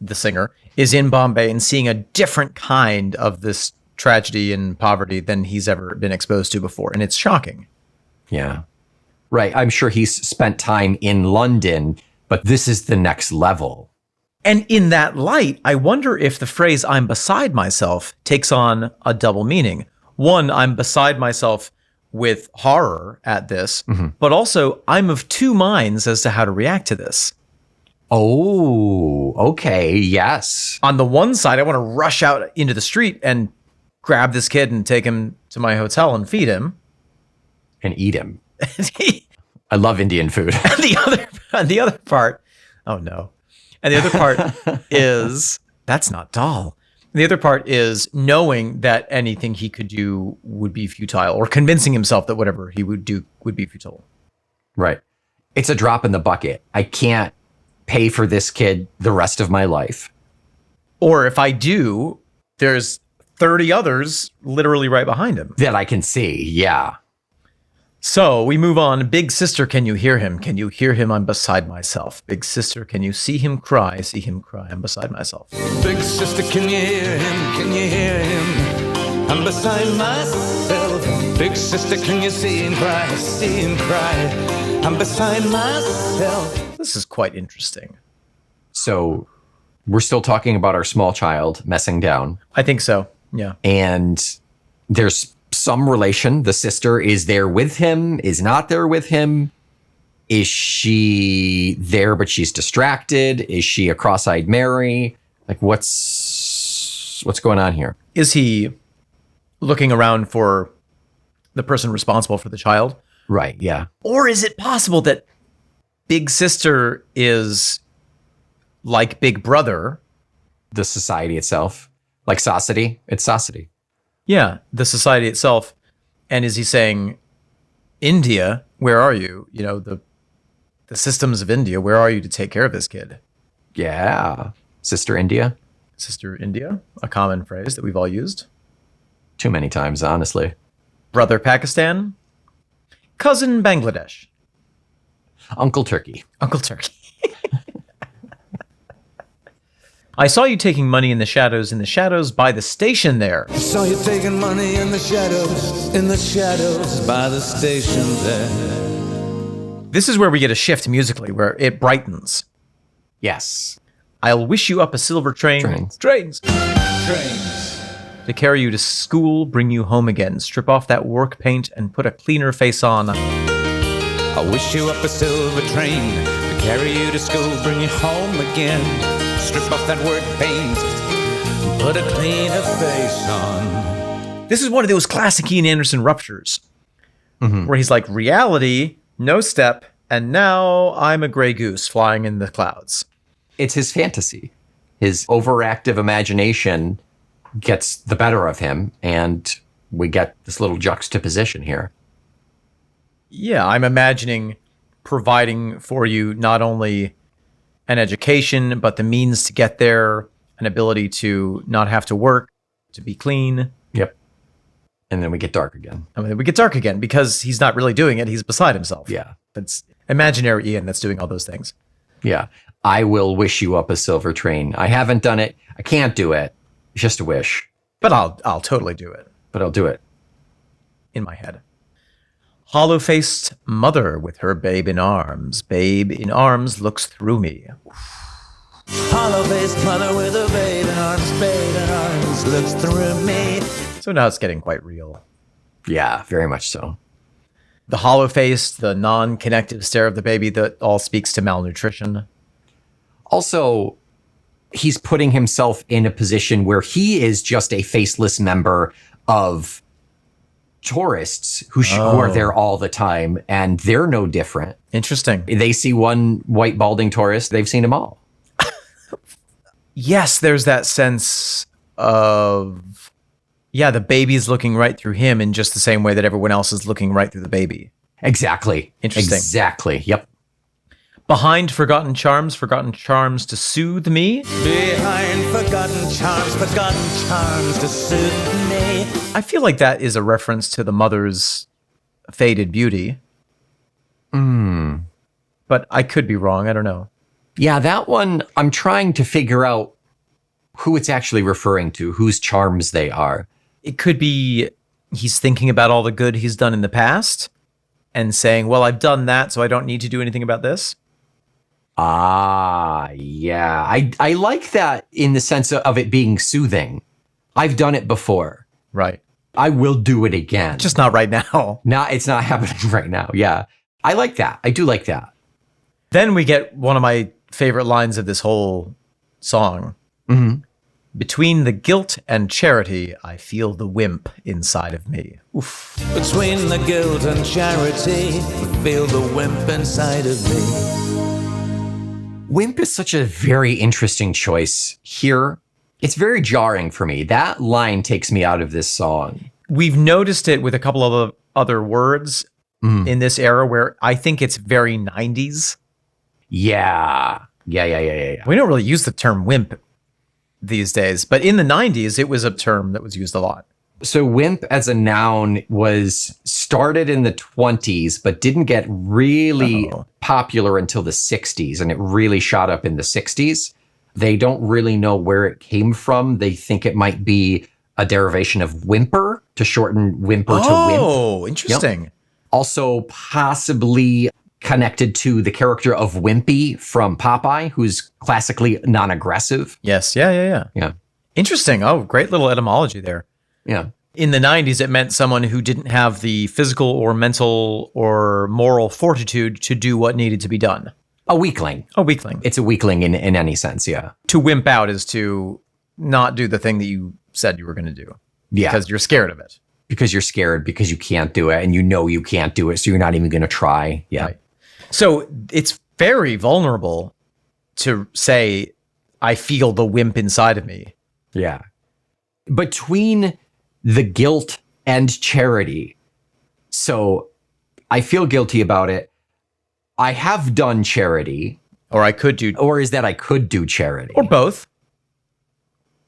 the singer, is in Bombay and seeing a different kind of this tragedy and poverty than he's ever been exposed to before. And it's shocking. Yeah. Right. I'm sure he's spent time in London, but this is the next level. And in that light, I wonder if the phrase "I'm beside myself" takes on a double meaning. One, I'm beside myself with horror at this, but also I'm of two minds as to how to react to this. Oh, okay. Yes. On the one side, I want to rush out into the street and grab this kid and take him to my hotel and feed him. And eat him. And I love Indian food. the other part, oh no. And the other part is, that's not Tull. The other part is knowing that anything he could do would be futile, or convincing himself that whatever he would do would be futile. Right. It's a drop in the bucket. I can't pay for this kid the rest of my life. Or if I do, there's 30 others literally right behind him. That I can see. Yeah. So we move on. Big sister, can you hear him? Can you hear him? I'm beside myself. Big sister, can you see him cry? See him cry. I'm beside myself. Big sister, can you hear him? Can you hear him? I'm beside myself. Big sister, can you see him cry? See him cry. I'm beside myself. This is quite interesting. So we're still talking about our small child messing down. I think so. Yeah. And there's some relation. The sister is there with him, is not there with him. Is she there, but she's distracted? Is she a cross-eyed Mary? Like, what's going on here? Is he looking around for the person responsible for the child? Right, yeah. Or is it possible that Big Sister is like Big Brother? The society itself. Like Society? It's Society. Yeah, the society itself. And is he saying, India, where are you? You know, the systems of India, where are you to take care of this kid? Yeah. Sister India? Sister India, a common phrase that we've all used. Too many times, honestly. Brother Pakistan. Cousin Bangladesh. Uncle Turkey. Uncle Turkey. I saw you taking money in the shadows by the station there. I saw you taking money in the shadows by the station there. This is where we get a shift musically, where it brightens. Yes. I'll wish you up a silver train. Trains. To carry you to school, bring you home again. Strip off that work paint and put a cleaner face on. I wish you up a silver train to carry you to school, bring you home again. Strip off that work paint, put a cleaner face on. This is one of those classic Ian Anderson ruptures, where he's like, reality, no step, and now I'm a gray goose flying in the clouds. It's his fantasy. His overactive imagination gets the better of him, and we get this little juxtaposition here. Yeah, I'm imagining providing for you not only an education, but the means to get there, an ability to not have to work, to be clean. Yep. And then we get dark again. I mean, we get dark again because he's not really doing it. He's beside himself. Yeah. That's imaginary Ian that's doing all those things. Yeah. I will wish you up a silver train. I haven't done it. I can't do it. It's just a wish. But I'll totally do it But I'll do it. in my head. Hollow-faced mother with her babe in arms. Babe in arms looks through me. Hollow-faced mother with a babe in arms looks through me. So now it's getting quite real. Yeah, very much so. The hollow-faced, the non-connective stare of the baby that all speaks to malnutrition. Also, he's putting himself in a position where he is just a faceless member of tourists who are there all the time, and they're no different. Interesting. They see one white balding tourist, they've seen them all. Yes, there's that sense of, yeah, the baby's looking right through him in just the same way that everyone else is looking right through the baby. Exactly. Interesting. Exactly. Yep. Behind forgotten charms to soothe me. Behind forgotten charms to soothe me. I feel like that is a reference to the mother's faded beauty. But I could be wrong. I don't know. Yeah, that one, I'm trying to figure out who it's actually referring to, whose charms they are. It could be he's thinking about all the good he's done in the past and saying, well, I've done that, so I don't need to do anything about this. Ah, yeah. I like that in the sense of it being soothing. I've done it before. Right. I will do it again. Just not right now. It's not happening right now. Yeah. I like that. I do like that. Then we get one of my favorite lines of this whole song. Mm-hmm. Between the guilt and charity, I feel the wimp inside of me. Oof. Between the guilt and charity, feel the wimp inside of me. Wimp is such a very interesting choice here. It's very jarring for me. That line takes me out of this song. We've noticed it with a couple of other words in this era where I think it's very 90s. Yeah. Yeah. We don't really use the term wimp these days, but in the 90s, it was a term that was used a lot. So wimp as a noun was started in the 20s, but didn't get really popular until the 60s, and it really shot up in the 60s. They don't really know where it came from. They think it might be a derivation of whimper, to shorten whimper to wimp. Oh, interesting. Yep. Also possibly connected to the character of Wimpy from Popeye, who's classically non-aggressive. Yes. Yeah. Yeah. Interesting. Oh, great little etymology there. Yeah. In the 90s, it meant someone who didn't have the physical or mental or moral fortitude to do what needed to be done. A weakling. A weakling. It's a weakling in any sense, yeah. To wimp out is to not do the thing that you said you were going to do. Yeah. Because you're scared of it. Because you're scared, because you can't do it, and you know you can't do it, so you're not even going to try. Yeah. Right. So it's very vulnerable to say, I feel the wimp inside of me. Yeah. Between the guilt and charity. So I feel guilty about it. I have done charity. Or I could do. Or is that I could do charity? Or both.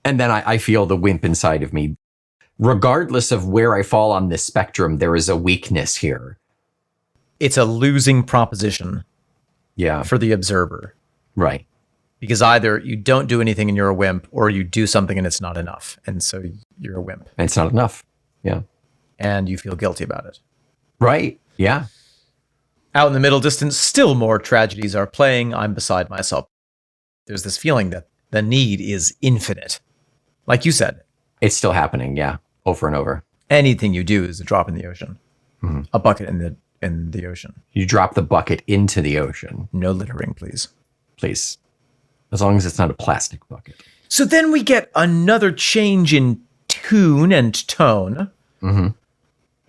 And then I feel the wimp inside of me. Regardless of where I fall on this spectrum, there is a weakness here. It's a losing proposition. Yeah. For the observer. Right. Because either you don't do anything and you're a wimp, or you do something and it's not enough. And so you're a wimp. And it's not enough. Yeah. And you feel guilty about it. Right. Yeah. Out in the middle distance, still more tragedies are playing. I'm beside myself. There's this feeling that the need is infinite. Like you said. It's still happening. Yeah. Over and over. Anything you do is a drop in the ocean. Mm-hmm. A bucket in the ocean. You drop the bucket into the ocean. No littering, please. Please. As long as it's not a plastic bucket. So then we get another change in tune and tone. Mm-hmm.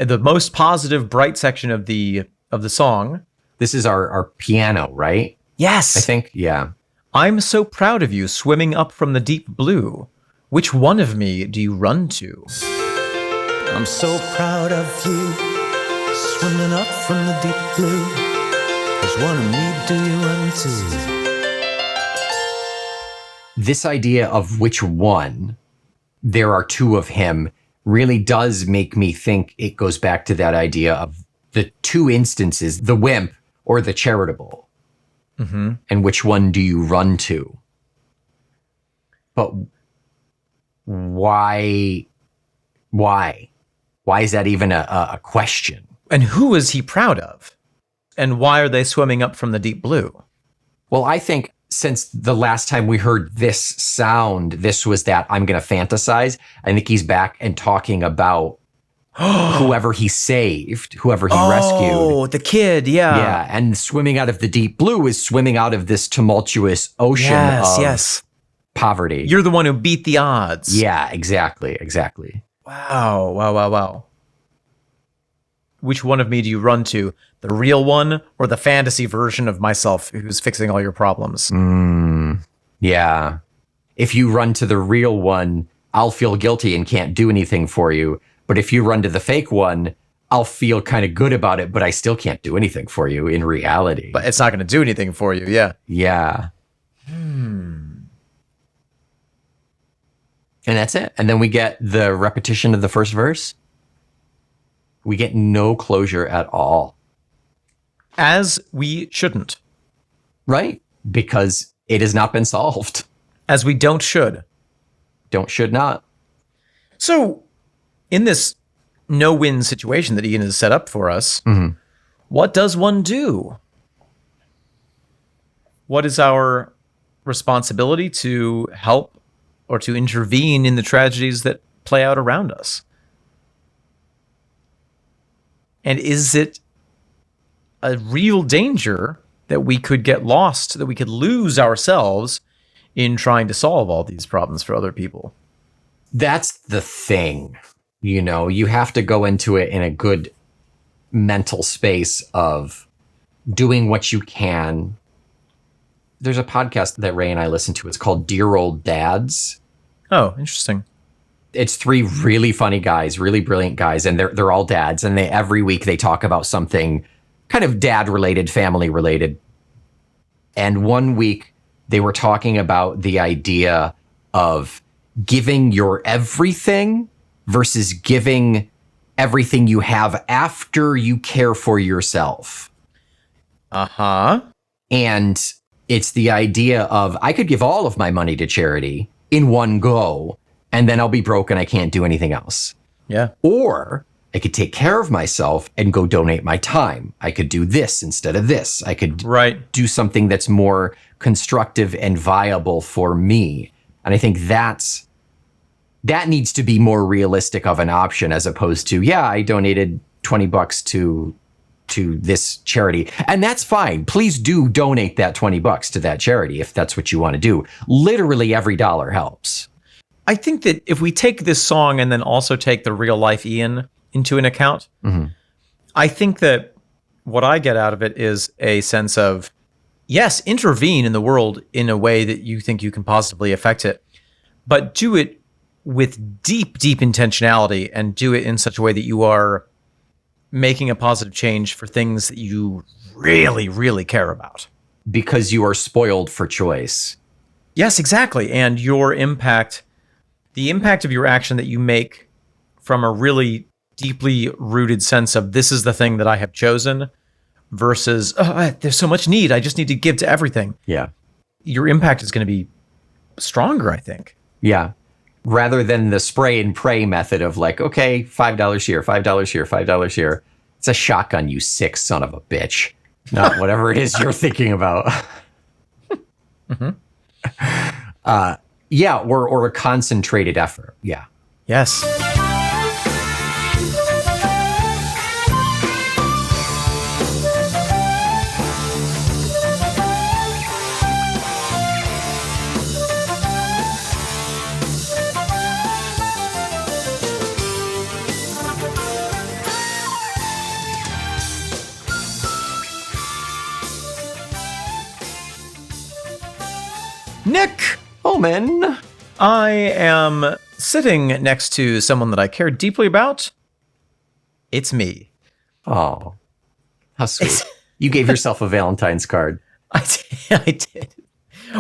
The most positive, bright section of the song. This is our piano, right? Yes. I think, yeah. I'm so proud of you swimming up from the deep blue. Which one of me do you run to? I'm so proud of you swimming up from the deep blue. Which one of me do you run to? this idea of which one, there are two of him, really does make me think it goes back to that idea of the two instances, the wimp or the charitable. Mm-hmm. And which one do you run to? But why? Why is that even a question? And who is he proud of? And why are they swimming up from the deep blue? Well, I think since the last time we heard this sound, this was that I'm going to fantasize. I think he's back and talking about whoever he saved, whoever he rescued. Oh, the kid, yeah. Yeah, and swimming out of the deep blue is swimming out of this tumultuous ocean of poverty. You're the one who beat the odds. Yeah, exactly. Wow. Which one of me do you run to? The real one or the fantasy version of myself who's fixing all your problems? Yeah. If you run to the real one, I'll feel guilty and can't do anything for you. But if you run to the fake one, I'll feel kind of good about it, but I still can't do anything for you in reality. But it's not going to do anything for you, yeah. Yeah. And that's it. And then we get the repetition of the first verse. We get no closure at all. As we shouldn't. Right? Because it has not been solved. As we should not. So, in this no-win situation that Ian has set up for us, what does one do? What is our responsibility to help or to intervene in the tragedies that play out around us? And is it a real danger that we could get lost, that we could lose ourselves in trying to solve all these problems for other people? That's the thing. You know, you have to go into it in a good mental space of doing what you can. There's a podcast that Ray and I listen to. It's called Dear Old Dads. Oh, interesting. It's three really funny guys, really brilliant guys, and they're all dads. And every week they talk about something kind of dad related, family related. And one week they were talking about the idea of giving your everything versus giving everything you have after you care for yourself. Uh-huh. And it's the idea of, I could give all of my money to charity in one go, and then I'll be broke and I can't do anything else. Yeah. Or I could take care of myself and go donate my time. I could do this instead of this. I could do something that's more constructive and viable for me. And I think that needs to be more realistic of an option as opposed to, I donated $20 to this charity. And that's fine. Please do donate that $20 to that charity if that's what you want to do. Literally every dollar helps. I think that if we take this song and then also take the real life Ian into an account, I think that what I get out of it is a sense of, yes, intervene in the world in a way that you think you can positively affect it, but do it with deep, deep intentionality and do it in such a way that you are making a positive change for things that you really, really care about. Because you are spoiled for choice. Yes, exactly. And your impact, the impact of your action that you make from a really deeply rooted sense of this is the thing that I have chosen versus, there's so much need, I just need to give to everything. Yeah. Your impact is going to be stronger, I think. Yeah. Rather than the spray and pray method of like, okay, $5 here, $5 here, $5 here. It's a shotgun, you sick son of a bitch. Not whatever it is you're thinking about. Or a concentrated effort. Yeah. Yes. Nick! Omen! I am sitting next to someone that I care deeply about. It's me. Oh, how sweet. You gave yourself a Valentine's card. I did.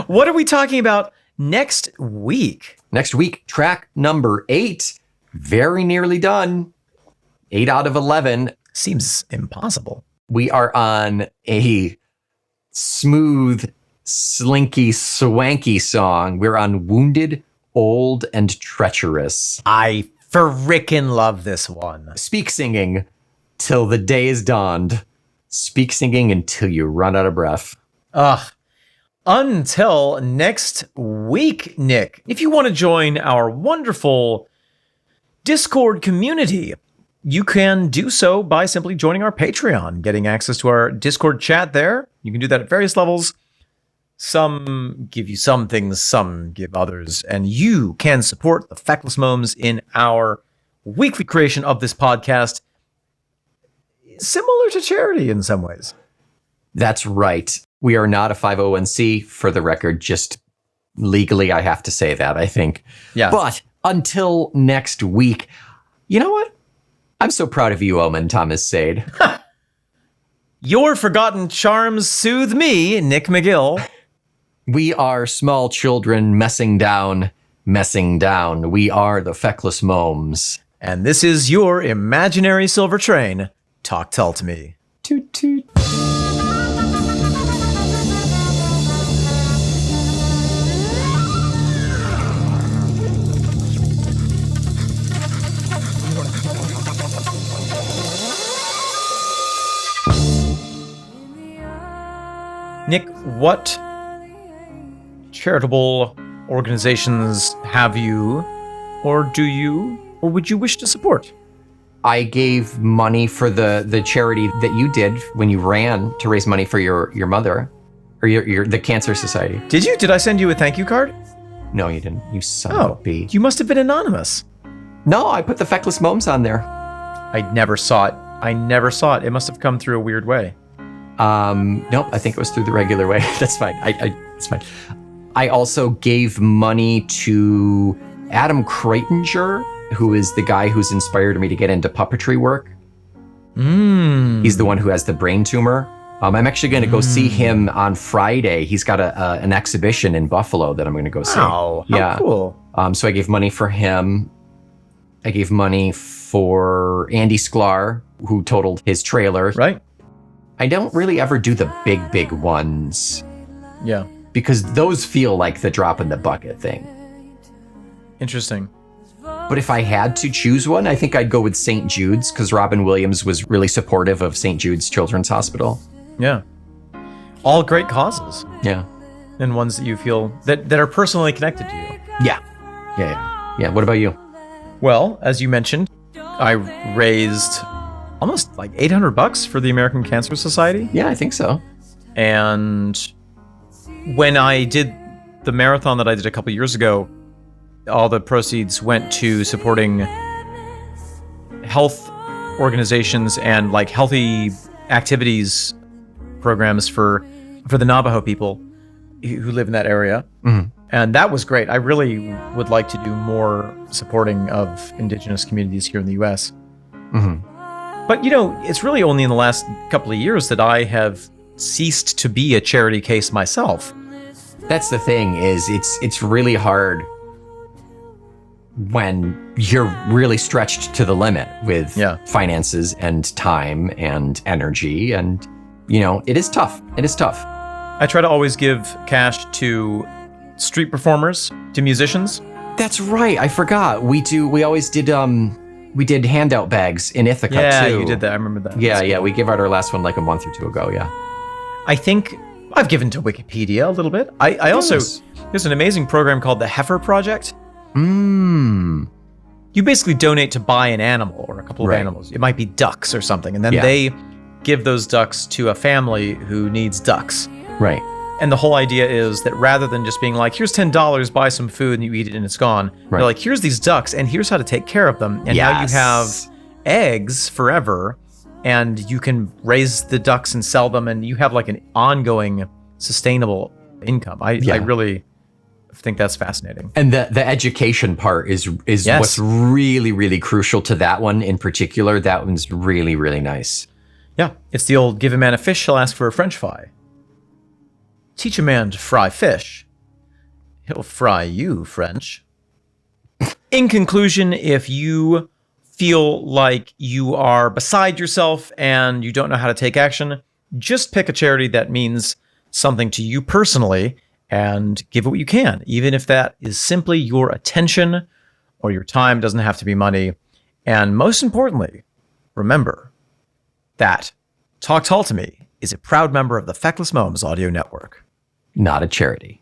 What are we talking about next week. Next week, track number 8. Very nearly done. 8 out of 11. Seems impossible. We are on a smooth, slinky, swanky song. We're on Wounded, Old, and Treacherous. I frickin' love this one. Speak singing till the day is dawned. Speak singing until you run out of breath. Ugh. Until next week, Nick. If you want to join our wonderful Discord community, you can do so by simply joining our Patreon, getting access to our Discord chat there. You can do that at various levels. Some give you some things, some give others, and you can support the Feckless Momes in our weekly creation of this podcast, similar to charity in some ways. That's right. We are not a 501c, for the record. Just legally, I have to say that, I think. Yeah. But until next week, you know what? I'm so proud of you, Omen Thomas Sade. Your forgotten charms soothe me, Nick McGill. We are small children messing down. We are the Feckless Momes. And this is your imaginary silver train. Talk Tull to me. Toot toot. Nick, what charitable organizations have you, or do you, or would you wish to support? I gave money for the charity that you did when you ran to raise money for your mother, or the Cancer Society. Did you? Did I send you a thank you card? No, you didn't. You son of a bee. You must have been anonymous. No, I put the Feckless Momes on there. I never saw it. It must have come through a weird way. Nope, I think it was through the regular way. That's fine. It's fine. I also gave money to Adam Kreitinger, who is the guy who's inspired me to get into puppetry work. He's the one who has the brain tumor. I'm actually going to go see him on Friday. He's got an exhibition in Buffalo that I'm going to go see. Wow, how cool. So I gave money for him. I gave money for Andy Sklar, who totaled his trailer. Right. I don't really ever do the big ones. Yeah. Because those feel like the drop in the bucket thing. Interesting. But if I had to choose one, I think I'd go with St. Jude's, because Robin Williams was really supportive of St. Jude's Children's Hospital. Yeah. All great causes. Yeah. And ones that you feel that are personally connected to you. Yeah. What about you? Well, as you mentioned, I raised almost like $800 for the American Cancer Society. Yeah, I think so. And when I did the marathon that I did a couple years ago, all the proceeds went to supporting health organizations and like healthy activities programs for the Navajo people who live in that area. Mm-hmm. And that was great. I really would like to do more supporting of indigenous communities here in the U.S. Mm-hmm. But, it's really only in the last couple of years that I have ceased to be a charity case myself. That's the thing, is it's really hard when you're really stretched to the limit with finances and time and energy, and it is tough. I try to always give cash to street performers, to musicians. That's right, I forgot. We always did handout bags in Ithaca too. Yeah, you did that. I remember that. Yeah, we gave out our last one like a month or two ago. Yeah. I think I've given to Wikipedia a little bit. I also, there's an amazing program called the Heifer Project. You basically donate to buy an animal or a couple of animals. It might be ducks or something. And then they give those ducks to a family who needs ducks. Right. And the whole idea is that rather than just being like, here's $10, buy some food and you eat it and it's gone. They're like, here's these ducks and here's how to take care of them. And now you have eggs forever and you can raise the ducks and sell them and you have like an ongoing sustainable income. I really think that's fascinating. And the education part is what's really, really crucial to that one in particular. That one's really, really nice. Yeah. It's the old give a man a fish, he'll ask for a French fry. Teach a man to fry fish, He'll fry you, French. In conclusion, if you feel like you are beside yourself and you don't know how to take action, just pick a charity that means something to you personally and give it what you can, even if that is simply your attention or your time. Doesn't have to be money. And most importantly, remember that Talk Tull to Me is a proud member of the Feckless Momes Audio Network. Not a charity.